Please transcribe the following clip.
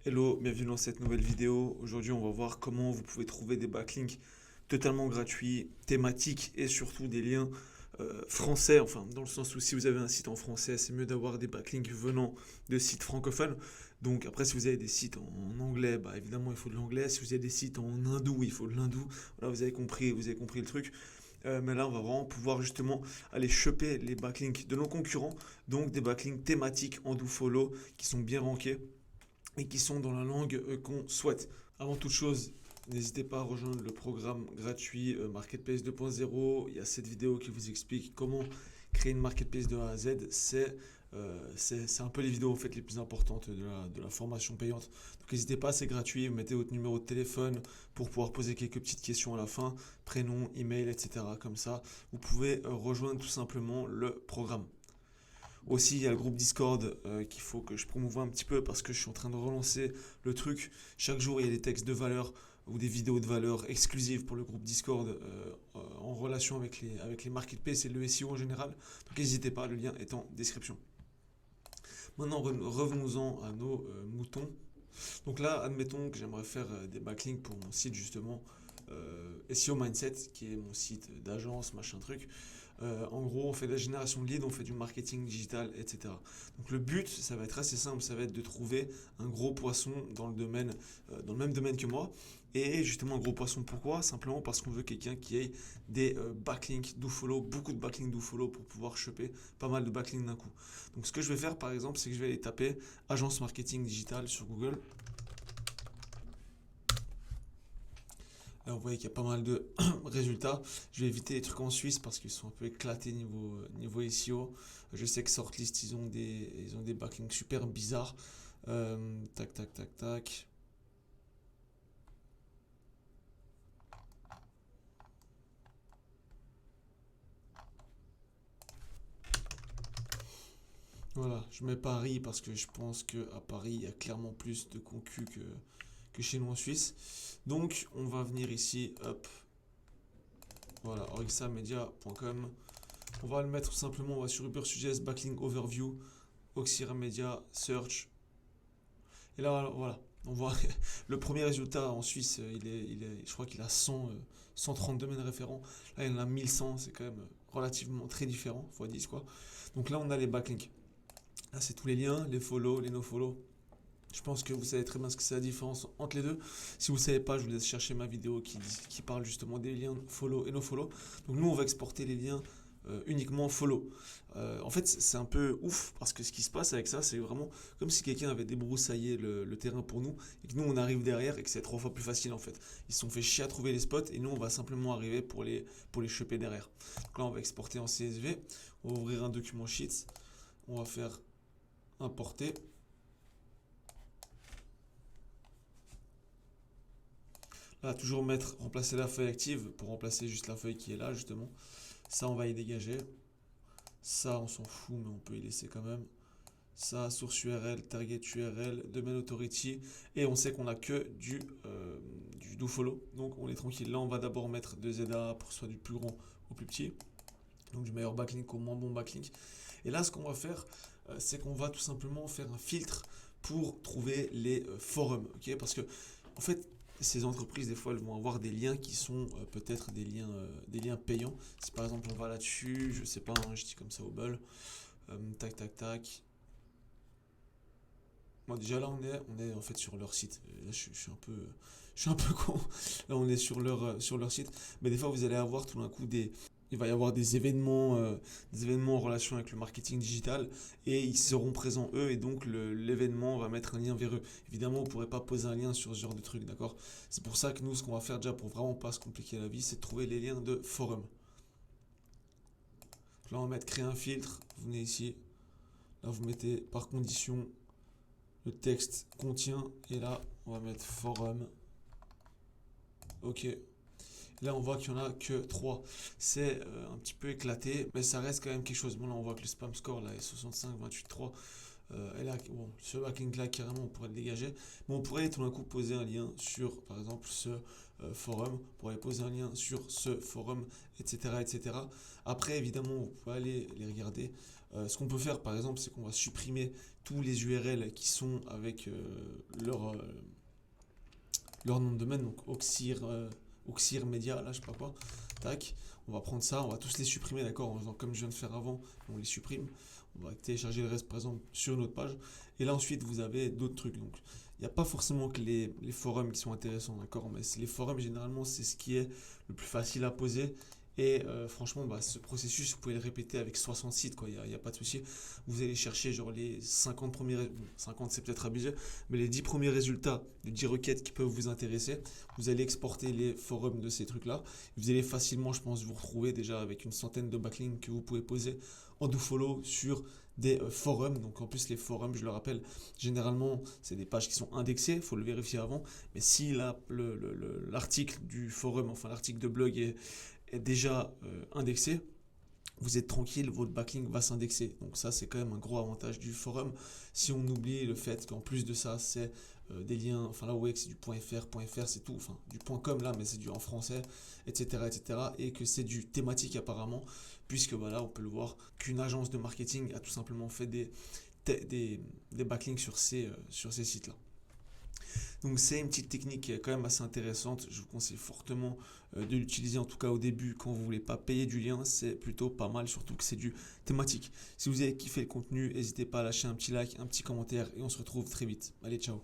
Hello, bienvenue dans cette nouvelle vidéo. Aujourd'hui, on va voir comment vous pouvez trouver des backlinks totalement gratuits, thématiques et surtout des liens français. Enfin, dans le sens où si vous avez un site en français, c'est mieux d'avoir des backlinks venant de sites francophones. Donc après, si vous avez des sites en anglais, bah évidemment, il faut de l'anglais. Si vous avez des sites en hindou, il faut de l'hindou. Voilà, vous avez compris le truc. Mais là, on va vraiment pouvoir justement aller choper les backlinks de nos concurrents, donc des backlinks thématiques en do-follow qui sont bien rankés et qui sont dans la langue qu'on souhaite. Avant toute chose, n'hésitez pas à rejoindre le programme gratuit Marketplace 2.0. Il y a cette vidéo qui vous explique comment créer une marketplace de A à Z. C'est un peu les vidéos en fait, les plus importantes de la formation payante. Donc n'hésitez pas, c'est gratuit. Vous mettez votre numéro de téléphone pour pouvoir poser quelques petites questions à la fin, prénom, email, etc. Comme ça, vous pouvez rejoindre tout simplement le programme. Aussi, il y a le groupe Discord qu'il faut que je promouvoie un petit peu parce que je suis en train de relancer le truc. Chaque jour, il y a des textes de valeur ou des vidéos de valeur exclusives pour le groupe Discord en relation avec les marketplaces et le SEO en général. Donc n'hésitez pas, le lien est en description. Maintenant, revenons-en à nos moutons. Donc là, admettons que j'aimerais faire des backlinks pour mon site justement SEO Mindset, qui est mon site d'agence, machin truc. En gros, on fait de la génération de leads, on fait du marketing digital, etc. Donc le but, ça va être assez simple, ça va être de trouver un gros poisson dans le domaine, dans le même domaine que moi. Et justement, un gros poisson, pourquoi? Simplement parce qu'on veut quelqu'un qui ait des backlinks do follow, beaucoup de backlinks do follow pour pouvoir choper pas mal de backlinks d'un coup. Donc ce que je vais faire par exemple, c'est que je vais aller taper agence marketing digital sur Google. Là, vous voyez qu'il y a pas mal de résultats. Je vais éviter les trucs en Suisse parce qu'ils sont un peu éclatés niveau SEO. Je sais que Sortlist, ils ont des backlinks super bizarres. Tac, tac, tac, tac. Voilà, je mets Paris parce que je pense qu'à Paris, il y a clairement plus de concus que chez nous en Suisse. Donc, on va venir ici, hop, voilà, orixamedia.com. On va le mettre tout simplement, on va sur Uber Suggest, Backlink Overview, Oxira Media, Search. Et là, voilà, on voit le premier résultat en Suisse, je crois qu'il a 130 domaines référents. Là, il en a 1100, c'est quand même relativement très différent, x 10 quoi. Donc là, on a les backlinks. Là, c'est tous les liens, les follow, les no-follow. Je pense que vous savez très bien ce que c'est la différence entre les deux. Si vous ne savez pas, je vous laisse chercher ma vidéo qui parle justement des liens follow et no follow. Donc nous, on va exporter les liens uniquement follow. En fait, c'est un peu ouf parce que ce qui se passe avec ça, c'est vraiment comme si quelqu'un avait débroussaillé le terrain pour nous et que nous, on arrive derrière et que c'est 3 fois plus facile en fait. Ils se sont fait chier à trouver les spots et nous, on va simplement arriver pour les choper derrière. Donc là, on va exporter en CSV. On va ouvrir un document Sheets. On va faire importer. Là, toujours remplacer la feuille active pour remplacer juste la feuille qui est là, justement. Ça, on va y dégager. Ça, on s'en fout, mais on peut y laisser quand même. Ça, source URL, target URL, domain authority. Et on sait qu'on a que du dofollow. Donc, on est tranquille. Là, on va d'abord mettre 2 ZA pour soit du plus grand au plus petit. Donc, du meilleur backlink au moins bon backlink. Et là, ce qu'on va faire, c'est qu'on va tout simplement faire un filtre pour trouver les forums. Ok, parce que, en fait, ces entreprises, des fois, elles vont avoir des liens qui sont peut-être des liens payants. Si par exemple on va là-dessus, je sais pas, hein, je dis comme ça au bol, tac, tac, tac. Bon, déjà là, on est en fait sur leur site. Là, je suis un peu con. Là, on est sur leur site. Mais des fois, vous allez avoir tout d'un coup il va y avoir des événements en relation avec le marketing digital et ils seront présents eux et donc l'événement va mettre un lien vers eux. Évidemment, vous ne pourrez pas poser un lien sur ce genre de truc, d'accord? C'est pour ça que nous, ce qu'on va faire déjà pour vraiment pas se compliquer la vie, c'est de trouver les liens de forum. Là, on va mettre créer un filtre. Vous venez ici. Là, vous mettez par condition le texte contient et là, on va mettre forum. Ok. Là, on voit qu'il n'y en a que 3. C'est un petit peu éclaté, mais ça reste quand même quelque chose. Bon, là, on voit que le spam score là, est 65, 28, 3. Et là, bon, ce backlink là, carrément, on pourrait le dégager. Mais on pourrait tout d'un coup poser un lien sur, par exemple, ce forum. On pourrait poser un lien sur ce forum, etc., etc. Après, évidemment, vous pouvez aller les regarder. Ce qu'on peut faire par exemple, c'est qu'on va supprimer tous les URL qui sont avec leur nom de domaine, donc Oxir Media, là je sais pas quoi. Tac, on va prendre ça, on va tous les supprimer, d'accord, en faisant comme je viens de faire avant, on les supprime. On va télécharger le reste par exemple sur une autre page. Et là ensuite vous avez d'autres trucs. Donc il n'y a pas forcément que les forums qui sont intéressants, d'accord, mais les forums généralement c'est ce qui est le plus facile à poser. Et franchement, bah, ce processus, vous pouvez le répéter avec 60 sites, quoi. Il y a pas de souci. Vous allez chercher genre les 50 premiers, bon, 50 c'est peut-être abusé, mais les 10 premiers résultats, les 10 requêtes qui peuvent vous intéresser. Vous allez exporter les forums de ces trucs-là. Vous allez facilement, je pense, vous retrouver déjà avec une centaine de backlinks que vous pouvez poser en do-follow sur des forums. Donc en plus, les forums, je le rappelle, généralement, c'est des pages qui sont indexées, il faut le vérifier avant. Mais si l'article du forum, enfin l'article de blog est déjà indexé, vous êtes tranquille, votre backlink va s'indexer. Donc ça, c'est quand même un gros avantage du forum. Si on oublie le fait qu'en plus de ça, c'est des liens, enfin là, vous voyez que c'est du .fr, c'est tout, enfin du .com là, mais c'est du en français, etc., etc., et que c'est du thématique apparemment, puisque voilà, on peut le voir qu'une agence de marketing a tout simplement fait des backlinks sur ces sites-là. Donc c'est une petite technique qui est quand même assez intéressante. Je vous conseille fortement de l'utiliser, en tout cas au début quand vous voulez pas payer du lien. C'est plutôt pas mal, surtout que c'est du thématique. Si vous avez kiffé le contenu, n'hésitez pas à lâcher un petit like, un petit commentaire et on se retrouve très vite. Allez, ciao.